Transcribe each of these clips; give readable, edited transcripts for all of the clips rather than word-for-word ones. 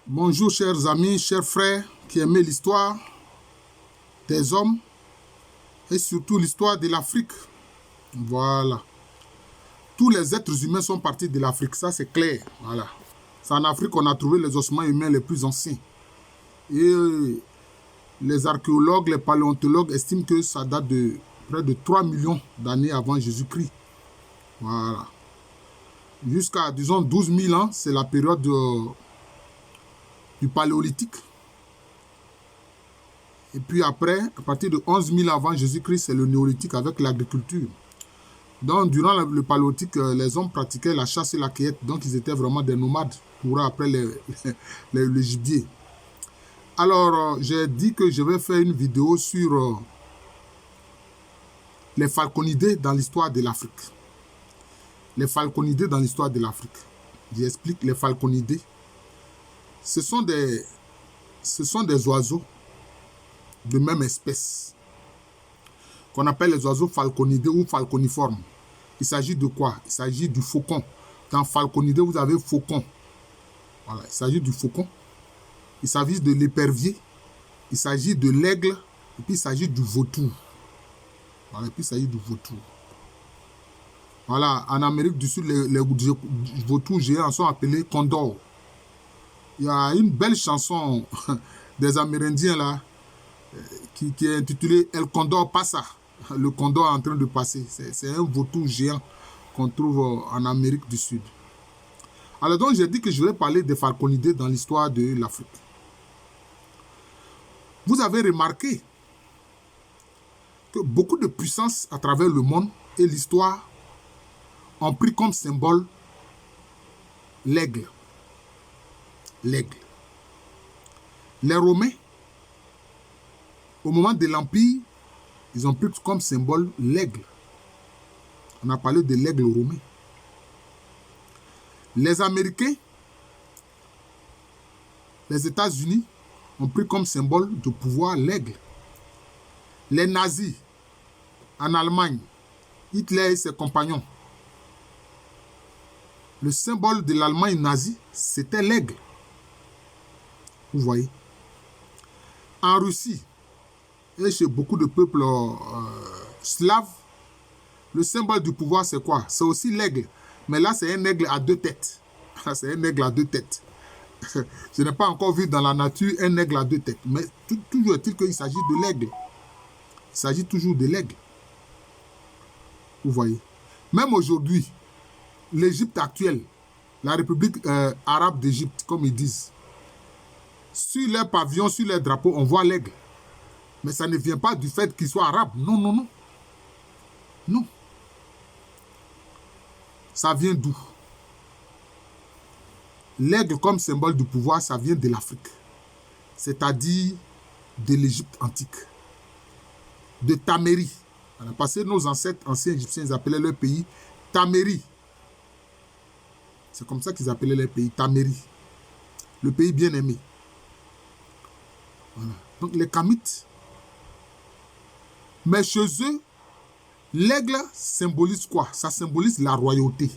Bonjour chers amis, chers frères qui aiment l'histoire des hommes et surtout l'histoire de l'Afrique. Voilà. Tous les êtres humains sont partis de l'Afrique, ça c'est clair. Voilà. C'est en Afrique qu'on a trouvé les ossements humains les plus anciens. Et les archéologues, les paléontologues estiment que ça date de près de 3 millions d'années avant Jésus-Christ. Voilà. Jusqu'à, disons, 12 000 ans, c'est la période du paléolithique. Et puis après, à partir de 11 000 avant Jésus-Christ, c'est le néolithique avec l'agriculture. Donc, durant le paléolithique, les hommes pratiquaient la chasse et la cueillette. Donc, ils étaient vraiment des nomades pour après le gibier. Alors, j'ai dit que je vais faire une vidéo sur les falconidés dans l'histoire de l'Afrique. Les falconidés dans l'histoire de l'Afrique. J'explique les falconidés. Ce sont des oiseaux de même espèce qu'on appelle les oiseaux falconidés ou falconiformes. Il s'agit de quoi? Il s'agit du faucon. Dans falconidé, vous avez faucon. Voilà, il s'agit du faucon. Il s'agit de l'épervier. Il s'agit de l'aigle. Et puis il s'agit du vautour. Voilà, et puis il s'agit du vautour. Voilà, en Amérique du Sud, les vautours géants sont appelés condors. Il y a une belle chanson des Amérindiens là, qui est intitulée El Condor Passa. Le condor est en train de passer. C'est un vautour géant qu'on trouve en Amérique du Sud. Alors donc, j'ai dit que je vais parler des falconidés dans l'histoire de l'Afrique. Vous avez remarqué que beaucoup de puissances à travers le monde et l'histoire ont pris comme symbole l'aigle. L'aigle. Les Romains, au moment de l'Empire, ils ont pris comme symbole l'aigle. On a parlé de l'aigle romain. Les Américains, les États-Unis ont pris comme symbole de pouvoir l'aigle. Les nazis, en Allemagne, Hitler et ses compagnons, le symbole de l'Allemagne nazie, c'était l'aigle. Vous voyez. En Russie, et chez beaucoup de peuples slaves, le symbole du pouvoir, c'est quoi? C'est aussi l'aigle. Mais là, c'est un aigle à deux têtes. C'est un aigle à deux têtes. Je n'ai pas encore vu dans la nature un aigle à deux têtes. Mais toujours est-il qu'il s'agit de l'aigle. Il s'agit toujours de l'aigle. Vous voyez. Même aujourd'hui, l'Égypte actuelle, la République arabe d'Égypte, comme ils disent, sur leurs pavillons, sur leurs drapeaux, on voit l'aigle. Mais ça ne vient pas du fait qu'ils soient arabes. Non, non, non. Non. Ça vient d'où? L'aigle comme symbole du pouvoir, ça vient de l'Afrique. C'est-à-dire de l'Égypte antique. De Tamérie. Parce que nos ancêtres anciens égyptiens, ils appelaient leur pays Tamérie. C'est comme ça qu'ils appelaient leur pays, Tamérie. Le pays bien-aimé. Voilà. Donc les Kamites. Mais chez eux, l'aigle symbolise quoi? Ça symbolise la royauté.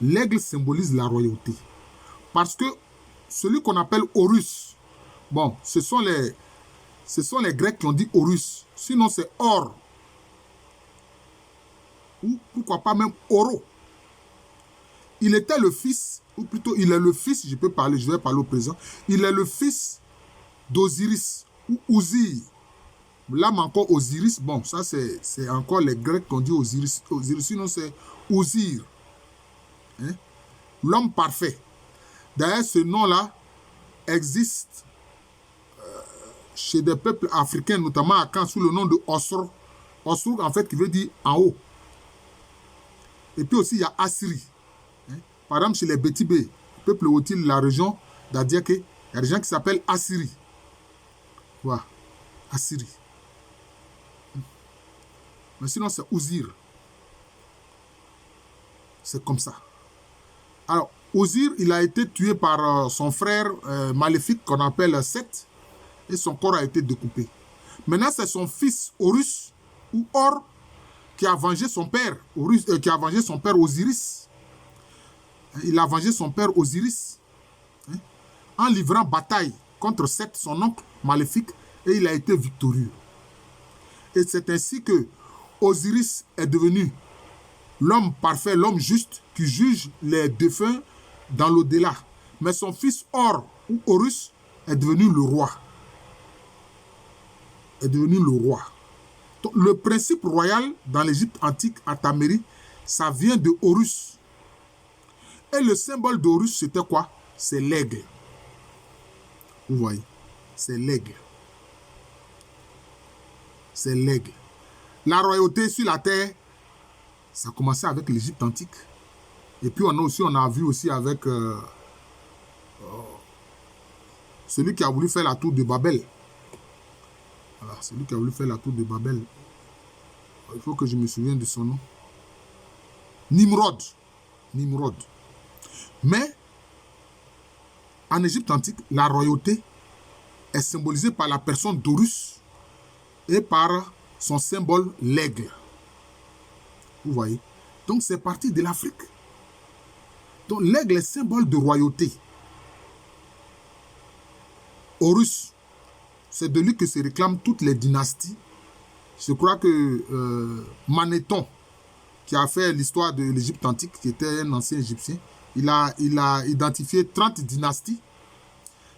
L'aigle symbolise la royauté. Parce que celui qu'on appelle Horus, bon, ce sont les Grecs qui ont dit Horus. Sinon, c'est Or. Ou pourquoi pas même Oro. Il était le fils, ou plutôt il est le fils, je vais parler au présent. Il est le fils d'Osiris, ou Osir. Là, encore Osiris, bon, ça c'est encore les Grecs qui ont dit Osiris. Sinon, c'est Osir. Hein? L'homme parfait. D'ailleurs, ce nom-là existe chez des peuples africains, notamment à Caen, sous le nom de Osro. Osro, en fait, qui veut dire en haut. Et puis aussi, il y a Assiri. Hein? Par exemple, chez les Bétibé, peuple hôtil de la région d'Adiaké, il y a des gens qui s'appellent Assiri. Voilà. Assiri. Mais sinon, c'est Osir. C'est comme ça. Alors, Osir, il a été tué par son frère maléfique qu'on appelle Seth. Et son corps a été découpé. Maintenant, c'est son fils Horus, ou Or, qui a vengé son père, qui a vengé son père Osiris. Il a vengé son père Osiris. Hein? en livrant bataille contre Seth, son oncle maléfique, et il a été victorieux. Et c'est ainsi que Osiris est devenu l'homme parfait, l'homme juste, qui juge les défunts dans l'au-delà. Mais son fils Or, ou Horus, est devenu le roi. Est devenu le roi. Donc, le principe royal dans l'Égypte antique, à Tamérie, ça vient de Horus. Et le symbole d'Horus, c'était quoi? C'est l'aigle. Vous voyez? C'est l'aigle. C'est l'aigle. La royauté sur la terre, ça a commencé avec l'Égypte antique. Et puis on a vu aussi avec celui qui a voulu faire la tour de Babel. Voilà, celui qui a voulu faire la tour de Babel. Il faut que je me souvienne de son nom. Nimrod. Nimrod. Mais, en Égypte antique, la royauté est symbolisée par la personne d'Horus et par son symbole, l'aigle. Vous voyez? Donc, c'est parti de l'Afrique. Donc, l'aigle est symbole de royauté. Horus, c'est de lui que se réclament toutes les dynasties. Je crois que Manéthon, qui a fait l'histoire de l'Égypte antique, qui était un ancien Égyptien, il a identifié 30 dynasties.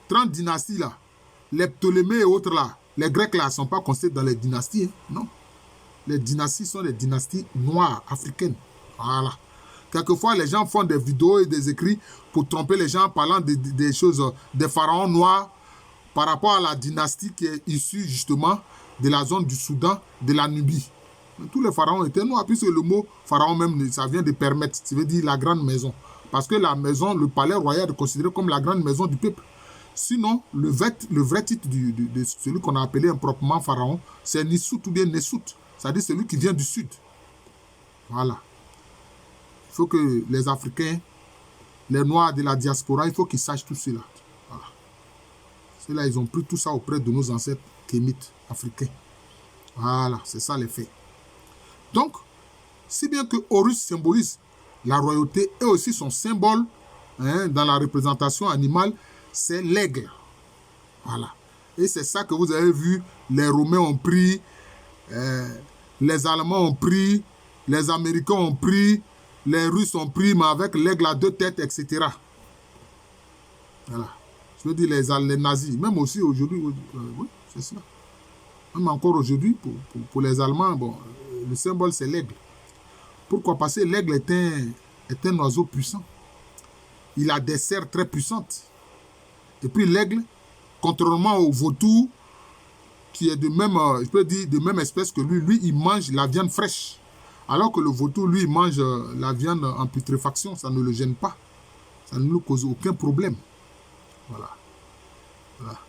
30 dynasties là. Les Ptolémées et autres là, les Grecs là ne sont pas considérés dans les dynasties. Hein? Non. Les dynasties sont des dynasties noires, africaines. Voilà. Quelquefois, les gens font des vidéos et des écrits pour tromper les gens en parlant des choses, des pharaons noirs par rapport à la dynastie qui est issue justement de la zone du Soudan, de la Nubie. Tous les pharaons étaient noirs, puisque le mot pharaon même, ça vient de permettre, ça veut dire la grande maison. Parce que la maison, le palais royal est considéré comme la grande maison du peuple. Sinon, le vrai titre de celui qu'on a appelé improprement pharaon, c'est Nissout ou bien Nessout. C'est-à-dire celui qui vient du sud. Voilà. Il faut que les Africains, les Noirs de la diaspora, il faut qu'ils sachent tout cela. Voilà. Ceux-là, ils ont pris tout ça auprès de nos ancêtres kémites africains. Voilà, c'est ça les faits. Donc, si bien que Horus symbolise la royauté et aussi son symbole dans la représentation animale, c'est l'aigle. Voilà. Et c'est ça que vous avez vu, les Romains ont pris, les Allemands ont pris, les Américains ont pris, les Russes ont pris, mais avec l'aigle à 2 têtes, etc. Voilà. Je veux dire les nazis, même aussi aujourd'hui, oui, c'est ça. Même encore aujourd'hui, pour les Allemands, bon, le symbole c'est l'aigle. Pourquoi? Parce que l'aigle est un oiseau puissant. Il a des serres très puissantes. Et puis l'aigle, contrairement au vautour, qui est de même, je peux dire, de même espèce que lui, il mange la viande fraîche. Alors que le vautour, lui, il mange la viande en putréfaction. Ça ne le gêne pas. Ça ne lui cause aucun problème. Voilà. Voilà.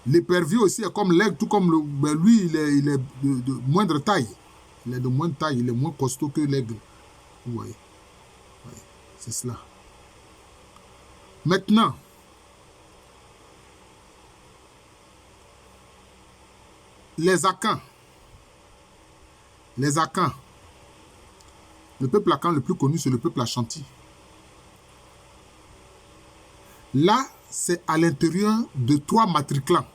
L'épervier aussi est comme l'aigle, tout comme lui, il est de moindre taille. Il est de moindre taille, il est moins costaud que l'aigle. Vous voyez. Oui, c'est cela. Maintenant, les Akans. Les Akans. Le peuple Akan le plus connu, c'est le peuple Ashanti. Là, c'est à l'intérieur de 3 matriclans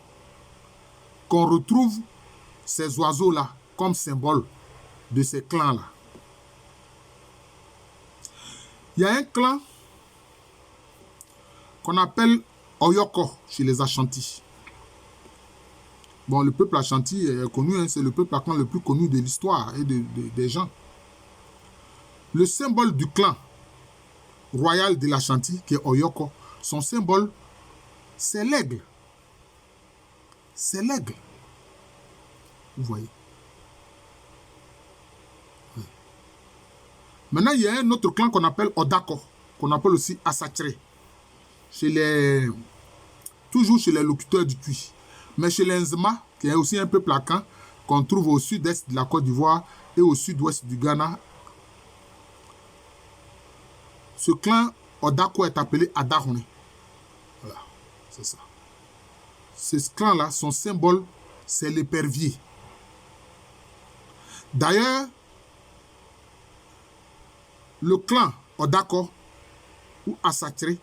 qu'on retrouve ces oiseaux-là comme symbole de ces clans-là. Il y a un clan qu'on appelle Oyoko chez les Ashanti. Bon, le peuple Ashanti est connu, hein, c'est le peuple Akan le plus connu de l'histoire et des gens. Le symbole du clan royal de l'Ashanti, qui est Oyoko, son symbole, c'est l'aigle. C'est l'aigle. Vous voyez. Oui. Maintenant, il y a un autre clan qu'on appelle Odako, qu'on appelle aussi Asatre. Toujours chez les locuteurs du Twi. Mais chez les Nzema, qui est aussi un peuple Akan, qu'on trouve au sud-est de la Côte d'Ivoire et au sud-ouest du Ghana, ce clan Odako est appelé Adahone. Voilà, c'est ça. Ce clan-là, son symbole, c'est l'épervier. D'ailleurs, le clan Odako ou Asatre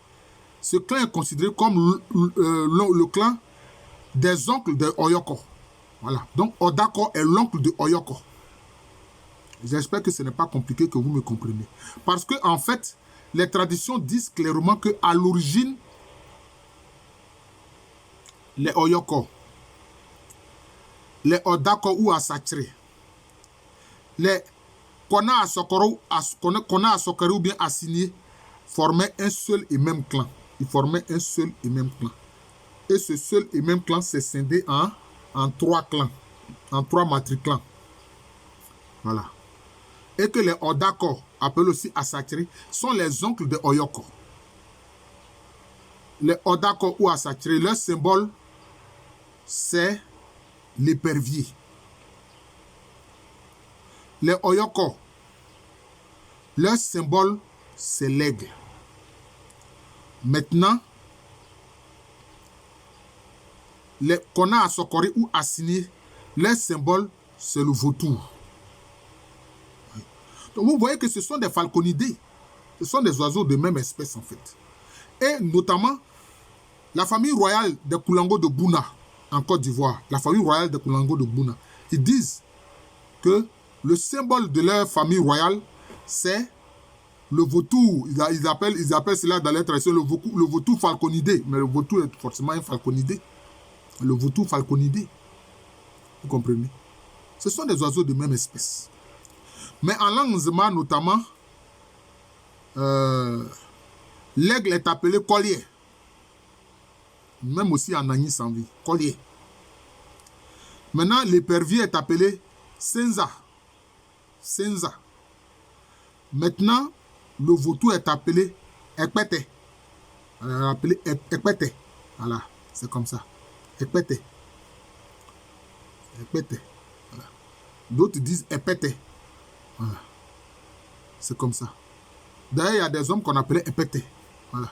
Ce clan est considéré comme le clan des oncles de Oyoko. Voilà. Donc, Odako est l'oncle de Oyoko. J'espère que ce n'est pas compliqué, que vous me comprenez. Parce que, en fait, les traditions disent clairement qu'à l'origine, les Oyoko, les Odako ou Asachre, les Kona Asokoro ou bien Assigné formaient un seul et même clan. Ils formaient un seul et même clan. Et ce seul et même clan s'est scindé en 3 clans, en 3 matriclans. Voilà. Et que les Odako, appelés aussi Asachre, sont les oncles de Oyoko. Les Odako ou Asachre, leur symbole, c'est l'épervier. Les Oyoko, leur symbole, c'est l'aigle. Maintenant, les Kona Asokori ou Assigné, leur symbole, c'est le vautour. Donc vous voyez que ce sont des falconidés. Ce sont des oiseaux de même espèce en fait. Et notamment, la famille royale des Koulango de Bouna, en Côte d'Ivoire, la famille royale des Koulango de Bouna, ils disent que le symbole de leur famille royale, c'est le vautour. Ils appellent cela dans leur tradition le vautour falconidé. Mais le vautour est forcément un falconidé. Le vautour falconidé. Vous comprenez? Ce sont des oiseaux de même espèce. Mais en langue Nzema, notamment, l'aigle est appelé collier. Même aussi en Agni sans vie. Collier. Maintenant, l'épervier est appelé senza. Senza. Maintenant, le vautour est appelé ekpete. Appelé ekpete. Voilà, c'est comme ça. Ekpete. Ekpete. Voilà. D'autres disent epete. Voilà. C'est comme ça. D'ailleurs, il y a des hommes qu'on appelait epete. Voilà.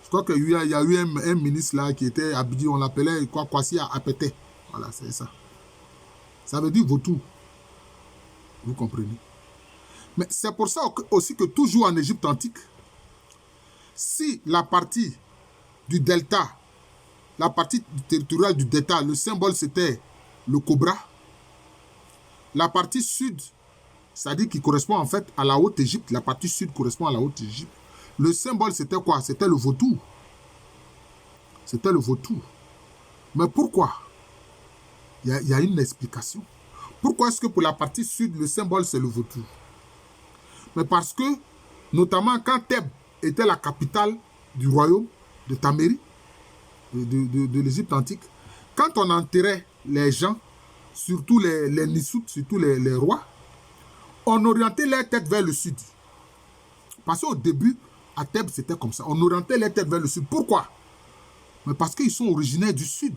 Je crois qu'il y a eu un ministre là qui était habillé, on l'appelait Kwasi à Apete. Voilà, c'est ça. Ça veut dire vautour. Vous comprenez? Mais c'est pour ça aussi que toujours en Égypte antique, si la partie du delta, la partie territoriale du delta, le symbole c'était le cobra, la partie sud, c'est-à-dire qui correspond en fait à la Haute-Égypte, la partie sud correspond à la Haute-Égypte, le symbole c'était quoi? C'était le vautour. C'était le vautour. Mais pourquoi? Il y a une explication. Pourquoi est-ce que pour la partie sud, le symbole c'est le vautour? Mais parce que, notamment quand Thèbes était la capitale du royaume de Tamérie, de l'Égypte antique, quand on enterrait les gens, surtout les Nissout, surtout les rois, on orientait leur tête vers le sud. Parce qu'au début, à Thèbes, c'était comme ça. On orientait leur tête vers le sud. Pourquoi? Mais parce qu'ils sont originaires du sud.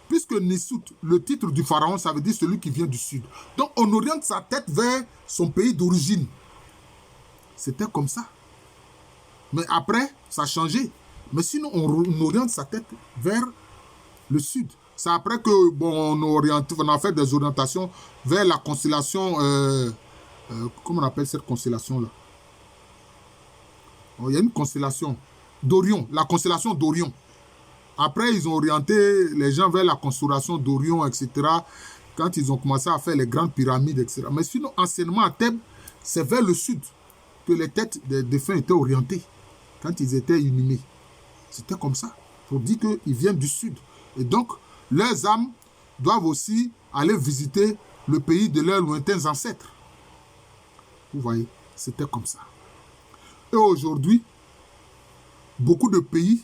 Puisque Nissout, le titre du pharaon, ça veut dire celui qui vient du sud. Donc, on oriente sa tête vers son pays d'origine. C'était comme ça. Mais après, ça a changé. Mais sinon, on oriente sa tête vers le sud. C'est après que, bon, on a fait des orientations vers la constellation... comment on appelle cette constellation-là? Il y a une constellation d'Orion, la constellation d'Orion. Après, ils ont orienté les gens vers la constellation d'Orion, etc. Quand ils ont commencé à faire les grandes pyramides, etc. Mais sinon, anciennement à Thèbes, c'est vers le sud que les têtes des défunts étaient orientées quand ils étaient inhumés. C'était comme ça, pour dire qu'ils viennent du sud. Et donc, leurs âmes doivent aussi aller visiter le pays de leurs lointains ancêtres. Vous voyez, c'était comme ça. Et aujourd'hui, beaucoup de pays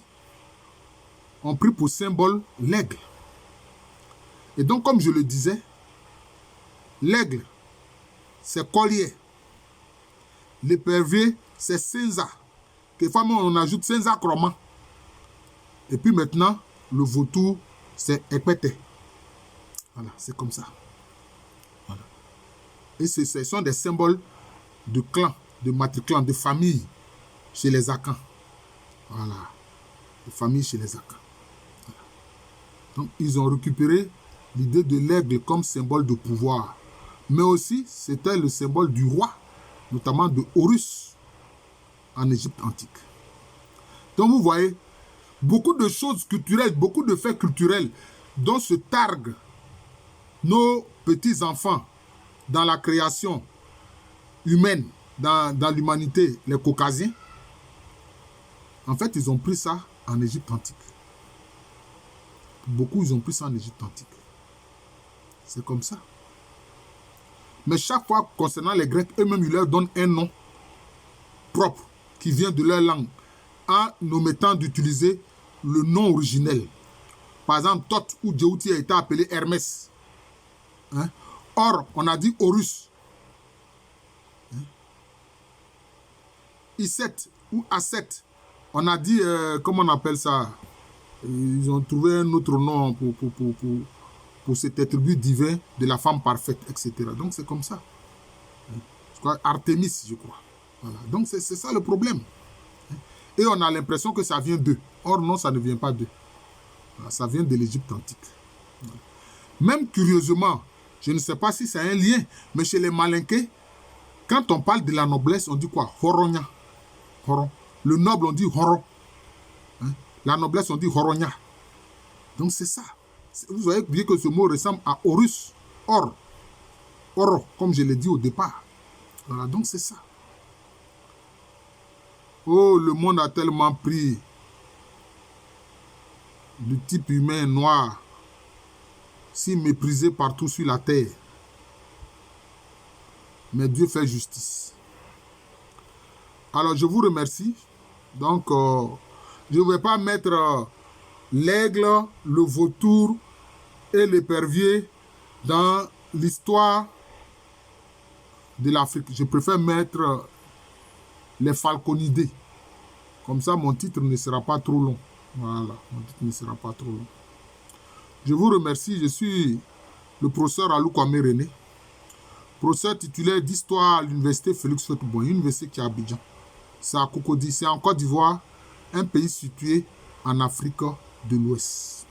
ont pris pour symbole l'aigle. Et donc, comme je le disais, l'aigle, c'est collier. L'épervier, c'est senza. Quelquefois, on ajoute senza chroma. Et puis maintenant, le vautour, c'est ekpete. Voilà, c'est comme ça. Voilà. Et ce sont des symboles de clan, de matriclan, de famille chez les Akans. Voilà. De famille chez les Akans. Voilà. Donc, ils ont récupéré l'idée de l'aigle comme symbole de pouvoir. Mais aussi, c'était le symbole du roi, notamment de Horus, en Égypte antique. Donc vous voyez, beaucoup de choses culturelles, beaucoup de faits culturels dont se targuent nos petits-enfants dans la création humaine, dans l'humanité, les Caucasiens. En fait, ils ont pris ça en Égypte antique. Beaucoup, ils ont pris ça en Égypte antique. C'est comme ça. Mais chaque fois, concernant les Grecs, eux-mêmes, ils leur donnent un nom propre qui vient de leur langue en omettant d'utiliser le nom originel. Par exemple, Thoth ou Djéouti a été appelé Hermès. Hein? Or, on a dit Horus. Hein? Iset ou Aset, on a dit, comment on appelle ça? Ils ont trouvé un autre nom pour cet attribut divin de la femme parfaite, etc. Donc c'est comme ça. Je crois, Artémis, je crois. Voilà. Donc c'est ça le problème. Et on a l'impression que ça vient d'eux. Or non, ça ne vient pas d'eux. Voilà, ça vient de l'Égypte antique. Voilà. Même curieusement, je ne sais pas si c'est un lien, mais chez les Malinqués, quand on parle de la noblesse, on dit quoi? Horonya. Horon. Le noble, on dit Horon. Hein? La noblesse, on dit Horonya. Donc c'est ça. Vous voyez bien que ce mot ressemble à Horus. Or. Oro, comme je l'ai dit au départ. Voilà, donc c'est ça. Oh, le monde a tellement pris du type humain noir, si méprisé partout sur la terre. Mais Dieu fait justice. Alors, je vous remercie. Donc, je ne vais pas mettre l'aigle, le vautour et l'épervier dans l'histoire de l'Afrique. Je préfère mettre les falconidés. Comme ça, mon titre ne sera pas trop long. Voilà, mon titre ne sera pas trop long. Je vous remercie. Je suis le professeur Alou Kwame René, professeur titulaire d'histoire à l'université Félix Houphouët-Boigny, université qui est à Abidjan. C'est à Cocody, c'est en Côte d'Ivoire, un pays situé en Afrique de l'Ouest.